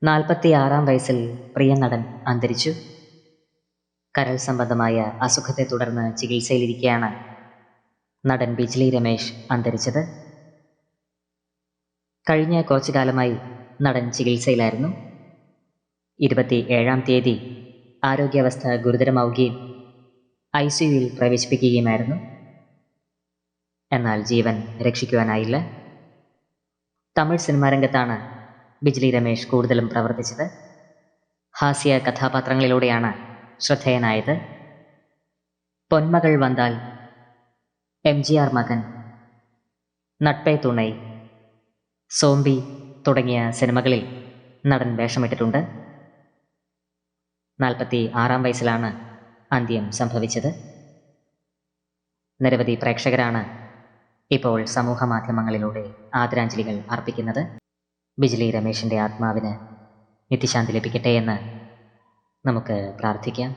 46-ാം വയസ്സിൽ പ്രിയ നടൻ അന്തരിച്ചു. കരൾ സംബന്ധമായ അസുഖത്തെ തുടർന്ന് ചികിത്സയിലിരിക്കെയാണ് നടൻ ബിജ്ലി രമേശ് അന്തരിച്ചത്. കഴിഞ്ഞ കുറച്ചു കാലമായി നടൻ ചികിത്സയിലായിരുന്നു. 27-ാം തീയതി ആരോഗ്യാവസ്ഥ ഗുരുതരമാവുകയും ICUവിൽ പ്രവേശിപ്പിക്കുകയുമായിരുന്നു. എന്നാൽ ജീവൻ രക്ഷിക്കുവാനായില്ല. തമിഴ് സിനിമാ രംഗത്താണ് ബിജ്ലി രമേശ് കൂടുതലും പ്രവർത്തിച്ചത്. ഹാസ്യ കഥാപാത്രങ്ങളിലൂടെയാണ് ശ്രദ്ധേയനായത്. പൊന്മകൾ വന്താൽ, MGR മകൻ, നട്പേ തുണൈ, സോംബി തുടങ്ങിയ സിനിമകളിൽ നടൻ വേഷമിട്ടിട്ടുണ്ട്. 46-ാം വയസ്സിലാണ് അന്ത്യം സംഭവിച്ചത്. നിരവധി പ്രേക്ഷകരാണ് ഇപ്പോൾ സമൂഹ മാധ്യമങ്ങളിലൂടെ ആദരാഞ്ജലികൾ അർപ്പിക്കുന്നത്. ബിജ്ലി രമേശിൻ്റെ ആത്മാവിന് നിത്യശാന്തി ലഭിക്കട്ടെ എന്ന് നമുക്ക് പ്രാർത്ഥിക്കാം.